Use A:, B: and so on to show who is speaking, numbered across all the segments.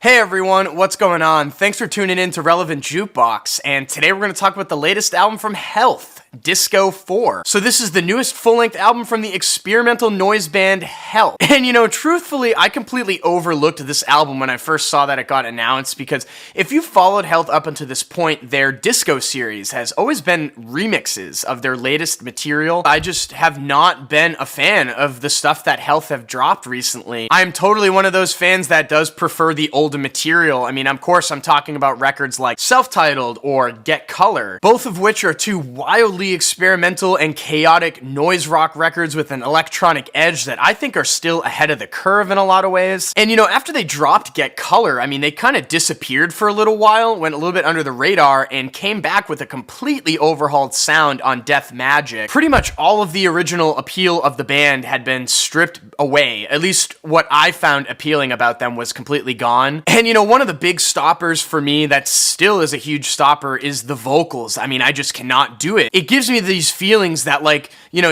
A: Hey everyone, what's going on? Thanks for tuning in to Relevant Jukebox, and today we're going to talk about the latest album from Health, DISCO4. So this is the newest full-length album from the experimental noise band Health. And truthfully, I completely overlooked this album when I first saw that it got announced, because if you followed Health up until this point, their Disco series has always been remixes of their latest material. I just have not been a fan of the stuff that Health have dropped recently. I'm totally one of those fans that does prefer the older material. I mean, of course, I'm talking about records like Self-Titled or Get Color, both of which are two wildly experimental and chaotic noise rock records with an electronic edge that I think are still ahead of the curve in a lot of ways. And after they dropped Get Color, I mean, they kind of disappeared for a little while, went a little bit under the radar, and came back with a completely overhauled sound on Death Magic. Pretty much all of the original appeal of the band had been stripped away. At least what I found appealing about them was completely gone. And one of the big stoppers for me that still is a huge stopper is the vocals. I mean, I just cannot do it. It gives me these feelings that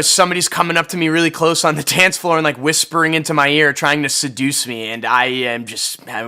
A: somebody's coming up to me really close on the dance floor and whispering into my ear trying to seduce me, and I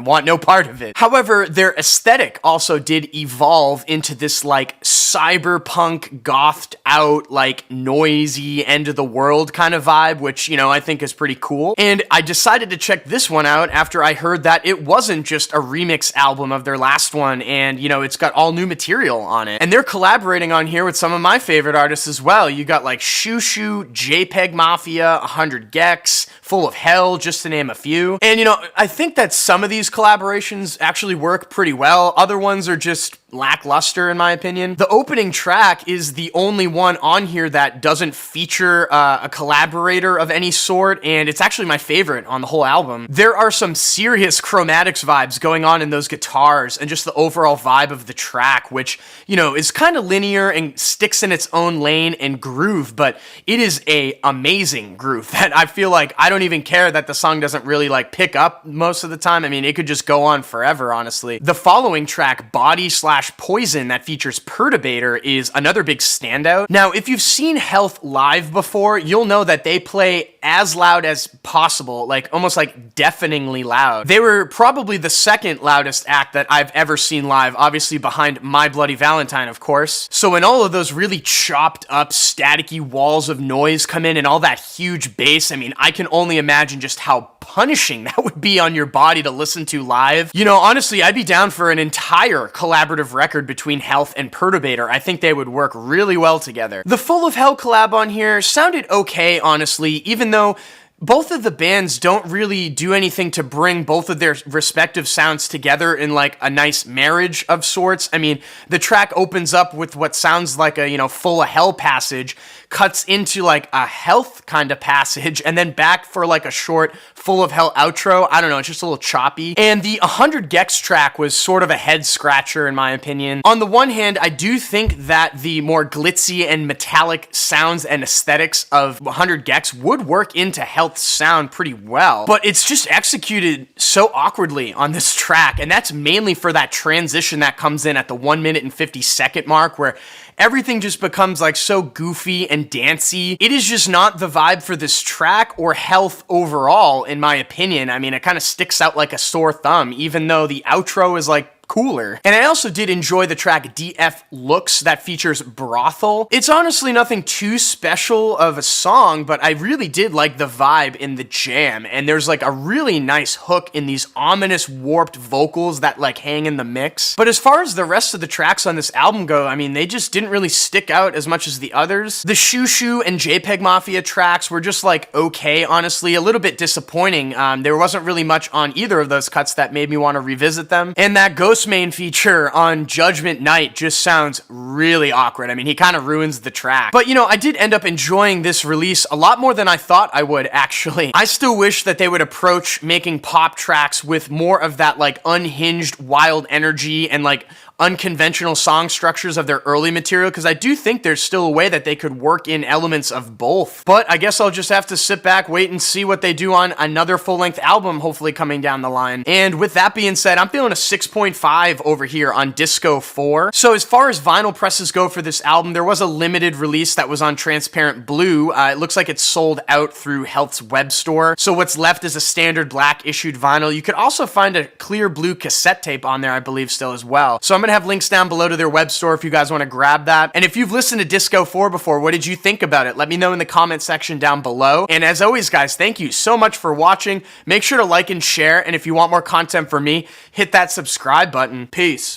A: want no part of it. However, their aesthetic also did evolve into this cyberpunk gothed out noisy end of the world kind of vibe, which I think is pretty cool. And I decided to check this one out after I heard that it wasn't just a remix album of their last one, and it's got all new material on it. And they're collaborating on here with some of my favorite artists as well. You got Shushu, JPEG Mafia, 100 Gex, Full of Hell, just to name a few. And I think that some of these collaborations actually work pretty well. Other ones are just lackluster in my opinion. The opening track is the only one on here that doesn't feature a collaborator of any sort, and it's actually my favorite on the whole album. There are some serious chromatics vibes going on in those guitars and just the overall vibe of the track, which is kind of linear and sticks in its own lane and groove, but it is a amazing groove that I feel like I don't even care that the song doesn't really pick up most of the time. I mean, it could just go on forever, honestly. The following track, Body/Poison, that features Perturbator, is another big standout. Now, if you've seen Health live before, you'll know that they play as loud as possible, almost deafeningly loud. They were probably the second loudest act that I've ever seen live, obviously behind My Bloody Valentine, of course. So when all of those really chopped up, staticky walls of noise come in and all that huge bass, I mean, I can only imagine just how punishing that would be on your body to listen to live. Honestly, I'd be down for an entire collaborative record between Health and Perturbator. I think they would work really well together. The Full of Hell collab on here sounded okay, honestly, even though both of the bands don't really do anything to bring both of their respective sounds together in a nice marriage of sorts. I mean, the track opens up with what sounds like a, Full of Hell passage, cuts into a Health kind of passage, and then back for a short Full of Hell outro. I don't know, it's just a little choppy. And the 100 Gex track was sort of a head scratcher in my opinion. On the one hand, I do think that the more glitzy and metallic sounds and aesthetics of 100 Gex would work into Health sound pretty well, but it's just executed so awkwardly on this track, and that's mainly for that transition that comes in at the 1 minute and 50-second mark where everything just becomes so goofy and dancey. It is just not the vibe for this track or Health overall, in my opinion. I mean, it kind of sticks out like a sore thumb, even though the outro is cooler. And I also did enjoy the track DF Looks that features Brothel. It's honestly nothing too special of a song, but I really did like the vibe in the jam, and there's a really nice hook in these ominous warped vocals that hang in the mix. But as far as the rest of the tracks on this album go, I mean, they just didn't really stick out as much as the others. The Shushu and JPEG Mafia tracks were just okay, honestly, a little bit disappointing. There wasn't really much on either of those cuts that made me want to revisit them. And that Ghost main feature on Judgment Night just sounds really awkward. I mean, he kind of ruins the track. But I did end up enjoying this release a lot more than I thought I would, actually. I still wish that they would approach making pop tracks with more of that unhinged wild energy and unconventional song structures of their early material, because I do think there's still a way that they could work in elements of both. But I guess I'll just have to sit back, wait and see what they do on another full-length album, hopefully coming down the line. And with that being said, I'm feeling a 6.5 $1.95 over here on DISCO4. So as far as vinyl presses go for this album, there was a limited release that was on transparent blue. It looks like it's sold out through Health's web store. So what's left is a standard black issued vinyl. You could also find a clear blue cassette tape on there, I believe, still as well. So I'm gonna have links down below to their web store if you guys want to grab that. And if you've listened to DISCO4 before, what did you think about it? Let me know in the comment section down below. And as always, guys, thank you so much for watching. Make sure to like and share. And if you want more content from me, hit that subscribe button. Peace.